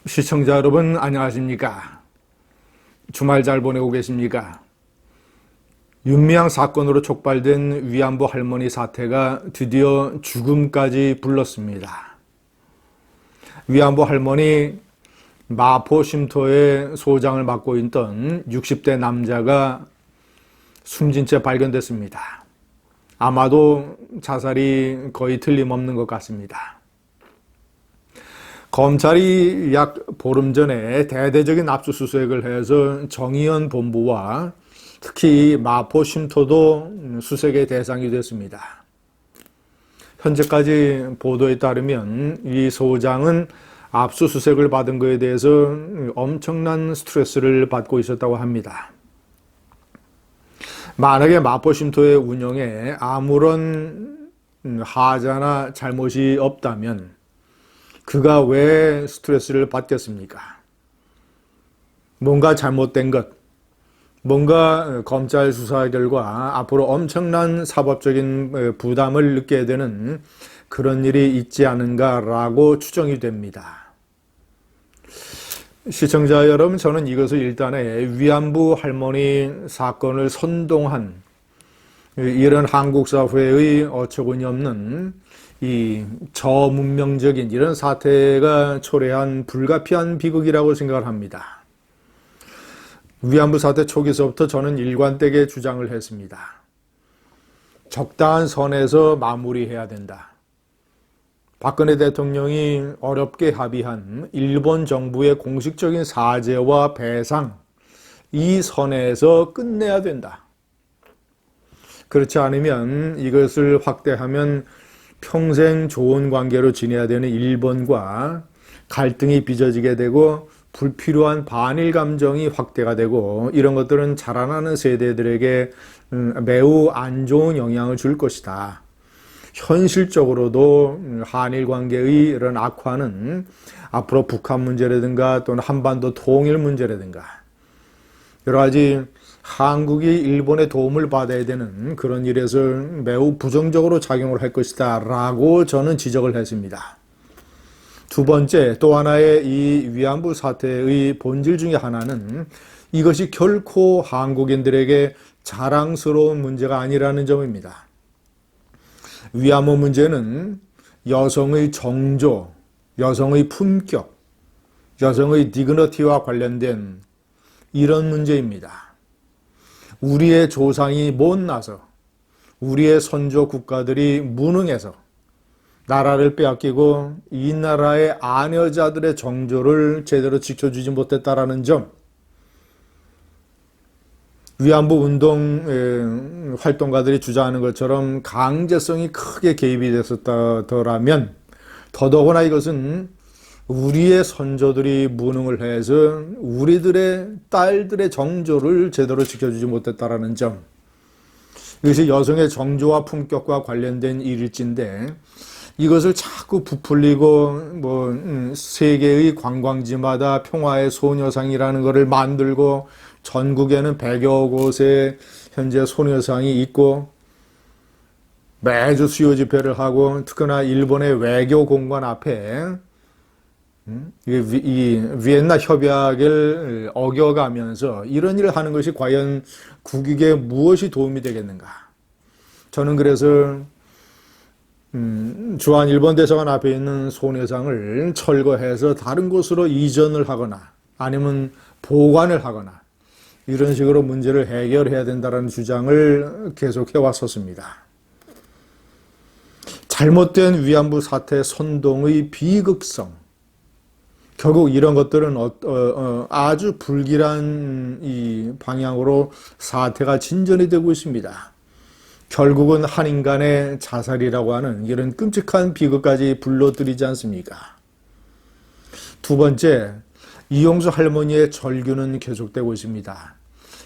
시청자 여러분 안녕하십니까? 주말 잘 보내고 계십니까? 윤미향 사건으로 촉발된 위안부 할머니 사태가 드디어 죽음까지 불렀습니다. 위안부 할머니 마포 쉼터의 소장을 맡고 있던 60대 남자가 숨진 채 발견됐습니다. 아마도 자살이 거의 틀림없는 것 같습니다. 검찰이 약 보름 전에 대대적인 압수수색을 해서 정의연 본부와 특히 마포 쉼터도 수색의 대상이 됐습니다. 현재까지 보도에 따르면 이 소장은 압수수색을 받은 것에 대해서 엄청난 스트레스를 받고 있었다고 합니다. 만약에 마포 쉼터의 운영에 아무런 하자나 잘못이 없다면 그가 왜 스트레스를 받겠습니까? 뭔가 잘못된 것, 뭔가 검찰 수사 결과 앞으로 엄청난 사법적인 부담을 느끼게 되는 그런 일이 있지 않은가라고 추정이 됩니다. 시청자 여러분, 저는 이것을 일단은 위안부 할머니 사건을 선동한 이런 한국 사회의 어처구니 없는 이 저문명적인 이런 사태가 초래한 불가피한 비극이라고 생각을 합니다. 위안부 사태 초기서부터 저는 일관되게 주장을 했습니다. 적당한 선에서 마무리해야 된다. 박근혜 대통령이 어렵게 합의한 일본 정부의 공식적인 사죄와 배상, 이 선에서 끝내야 된다. 그렇지 않으면 이것을 확대하면 평생 좋은 관계로 지내야 되는 일본과 갈등이 빚어지게 되고 불필요한 반일 감정이 확대가 되고 이런 것들은 자라나는 세대들에게 매우 안 좋은 영향을 줄 것이다. 현실적으로도 한일 관계의 이런 악화는 앞으로 북한 문제라든가 또는 한반도 통일 문제라든가 여러 가지 한국이 일본의 도움을 받아야 되는 그런 일에서 매우 부정적으로 작용을 할 것이다 라고 저는 지적을 했습니다. 두 번째, 또 하나의 이 위안부 사태의 본질 중에 하나는 이것이 결코 한국인들에게 자랑스러운 문제가 아니라는 점입니다. 위안부 문제는 여성의 정조, 여성의 품격, 여성의 디그니티와 관련된 이런 문제입니다. 우리의 조상이 못나서 우리의 선조 국가들이 무능해서 나라를 빼앗기고 이 나라의 아녀자들의 정조를 제대로 지켜주지 못했다라는 점, 위안부 운동 활동가들이 주장하는 것처럼 강제성이 크게 개입이 됐었다더라면 더더구나 이것은 우리의 선조들이 무능을 해서 우리들의 딸들의 정조를 제대로 지켜주지 못했다라는 점, 이것이 여성의 정조와 품격과 관련된 일일진데 이것을 자꾸 부풀리고 세계의 관광지마다 평화의 소녀상이라는 것을 만들고 전국에는 100여 곳에 현재 소녀상이 있고 매주 수요 집회를 하고 특히나 일본의 외교 공관 앞에 이 비엔나 협약을 어겨가면서 이런 일을 하는 것이 과연 국익에 무엇이 도움이 되겠는가? 저는 그래서 주한 일본 대사관 앞에 있는 소녀상을 철거해서 다른 곳으로 이전을 하거나 아니면 보관을 하거나 이런 식으로 문제를 해결해야 된다는 주장을 계속해 왔었습니다. 잘못된 위안부 사태 선동의 비극성, 결국 이런 것들은 아주 불길한 이 방향으로 사태가 진전이 되고 있습니다. 결국은 한 인간의 자살이라고 하는 이런 끔찍한 비극까지 불러들이지 않습니까? 두 번째, 이용수 할머니의 절규는 계속되고 있습니다.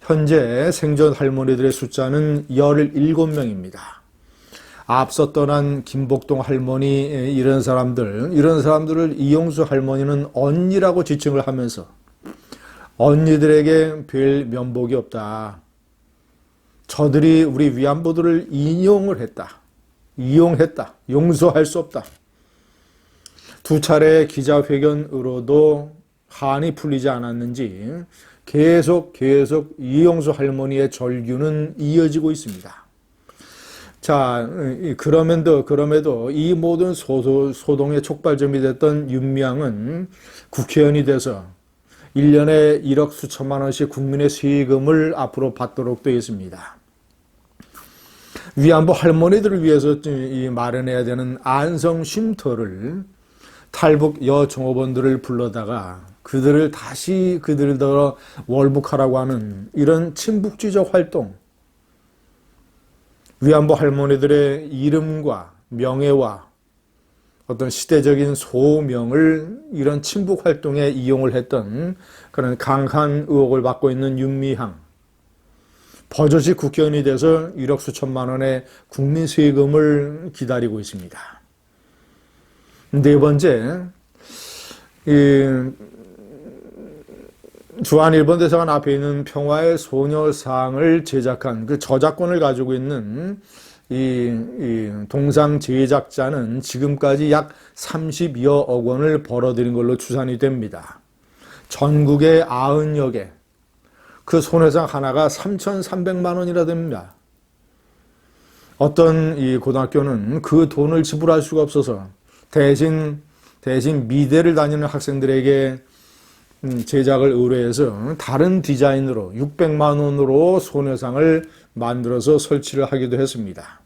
현재 생존 할머니들의 숫자는 17명입니다. 앞서 떠난 김복동 할머니 이런 사람들을 이용수 할머니는 언니라고 지칭을 하면서 언니들에게 별 면목이 없다. 저들이 우리 위안부들을 이용했다. 용서할 수 없다. 두 차례 기자회견으로도 한이 풀리지 않았는지 계속 이용수 할머니의 절규는 이어지고 있습니다. 자, 그럼에도 이 모든 소동의 촉발점이 됐던 윤미향은 국회의원이 돼서 1년에 1억 수천만 원씩 국민의 세금을 앞으로 받도록 되어 있습니다. 위안부 할머니들을 위해서 마련해야 되는 안성 쉼터를 탈북 여종업원들을 불러다가 그들을 월북하라고 하는 이런 친북주의적 활동, 위안부 할머니들의 이름과 명예와 어떤 시대적인 소명을 이런 친북 활동에 이용을 했던 그런 강한 의혹을 받고 있는 윤미향, 버젓이 국회의원이 돼서 1억 수천만 원의 국민 세금을 기다리고 있습니다. 네 번째, 주한 일본 대사관 앞에 있는 평화의 소녀상을 제작한 그 저작권을 가지고 있는 이 동상 제작자는 지금까지 약 30여억 원을 벌어들인 걸로 추산이 됩니다. 전국에 90여 개, 그 소녀상 하나가 3,300만 원이라 됩니다. 어떤 이 고등학교는 그 돈을 지불할 수가 없어서 대신 미대를 다니는 학생들에게 제작을 의뢰해서 다른 디자인으로 600만 원으로 소녀상을 만들어서 설치를 하기도 했습니다.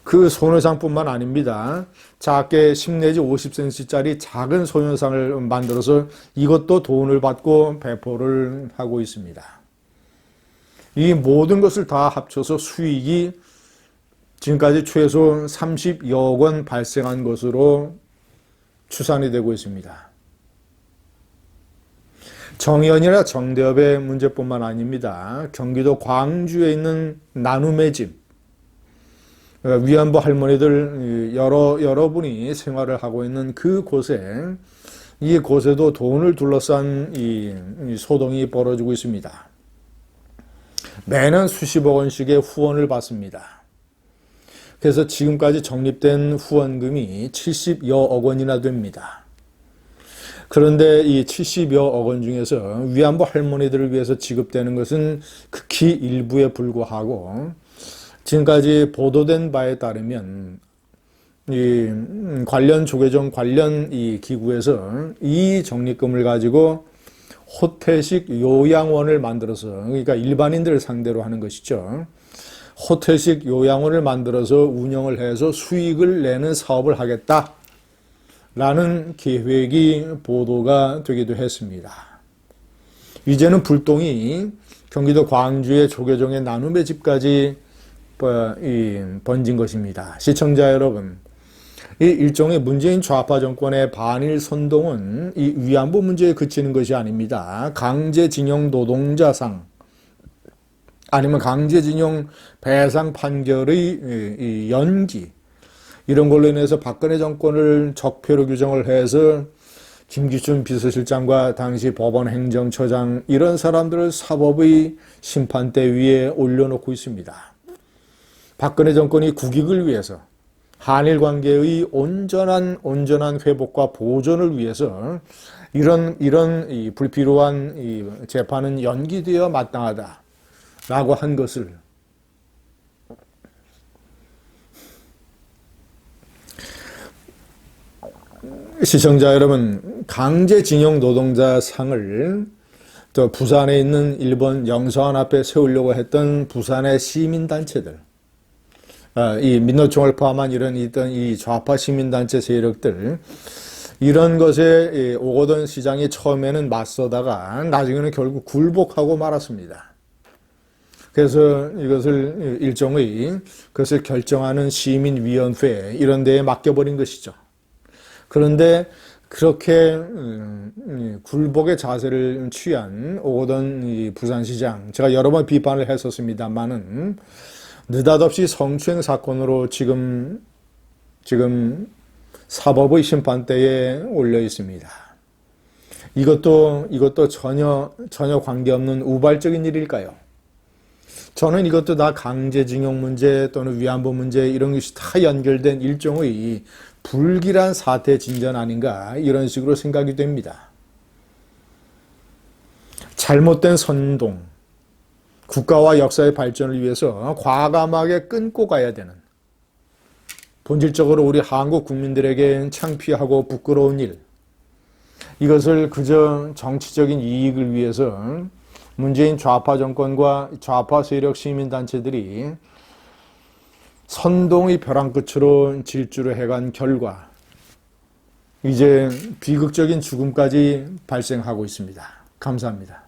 그 소녀상뿐만 아닙니다. 작게 10 내지 50cm짜리 작은 소녀상을 만들어서 이것도 돈을 받고 배포를 하고 있습니다. 이 모든 것을 다 합쳐서 수익이 지금까지 최소 30여억 원 발생한 것으로 추산이 되고 있습니다. 정의연이나 정대협의 문제뿐만 아닙니다. 경기도 광주에 있는 나눔의 집, 위안부 할머니들 여러분이 생활을 하고 있는 이곳에도 돈을 둘러싼 이 소동이 벌어지고 있습니다. 매년 수십억 원씩의 후원을 받습니다. 그래서 지금까지 적립된 후원금이 70여억 원이나 됩니다. 그런데 이 70여억 원 중에서 위안부 할머니들을 위해서 지급되는 것은 극히 일부에 불과하고, 지금까지 보도된 바에 따르면 이 관련 조계종 관련 이 기구에서 이 적립금을 가지고 호텔식 요양원을 만들어서, 그러니까 일반인들을 상대로 하는 것이죠. 호텔식 요양원을 만들어서 운영을 해서 수익을 내는 사업을 하겠다라는 계획이 보도가 되기도 했습니다. 이제는 불똥이 경기도 광주의 조계종의 나눔의 집까지 번진 것입니다. 시청자 여러분, 이 일종의 문재인 좌파 정권의 반일 선동은 이 위안부 문제에 그치는 것이 아닙니다. 강제징용 노동자상, 아니면 강제징용 배상 판결의 연기, 이런 걸로 인해서 박근혜 정권을 적폐로 규정을 해서 김기춘 비서실장과 당시 법원 행정처장, 이런 사람들을 사법의 심판대 위에 올려놓고 있습니다. 박근혜 정권이 국익을 위해서, 한일 관계의 온전한 회복과 보존을 위해서 이런 이 불필요한 이 재판은 연기되어 마땅하다라고 한 것을 시청자 여러분, 강제징용 노동자 상을 또 부산에 있는 일본 영사관 앞에 세우려고 했던 부산의 시민단체들, 이 민노총을 포함한 있던 이 좌파 시민단체 세력들, 이런 것에 오거돈 시장이 처음에는 맞서다가 나중에는 결국 굴복하고 말았습니다. 그래서 이것을 일종의 그것을 결정하는 시민위원회, 이런 데에 맡겨버린 것이죠. 그런데 그렇게 굴복의 자세를 취한 오거돈 이 부산시장, 제가 여러 번 비판을 했었습니다만은 느닷없이 성추행 사건으로 지금 사법의 심판대에 올려 있습니다. 이것도 전혀 관계없는 우발적인 일일까요? 저는 이것도 다 강제징용 문제 또는 위안부 문제, 이런 것이 다 연결된 일종의 불길한 사태 진전 아닌가, 이런 식으로 생각이 됩니다. 잘못된 선동, 국가와 역사의 발전을 위해서 과감하게 끊고 가야 되는, 본질적으로 우리 한국 국민들에게 창피하고 부끄러운 일, 이것을 그저 정치적인 이익을 위해서 문재인 좌파 정권과 좌파 세력 시민단체들이 선동의 벼랑 끝으로 질주를 해간 결과 이제 비극적인 죽음까지 발생하고 있습니다. 감사합니다.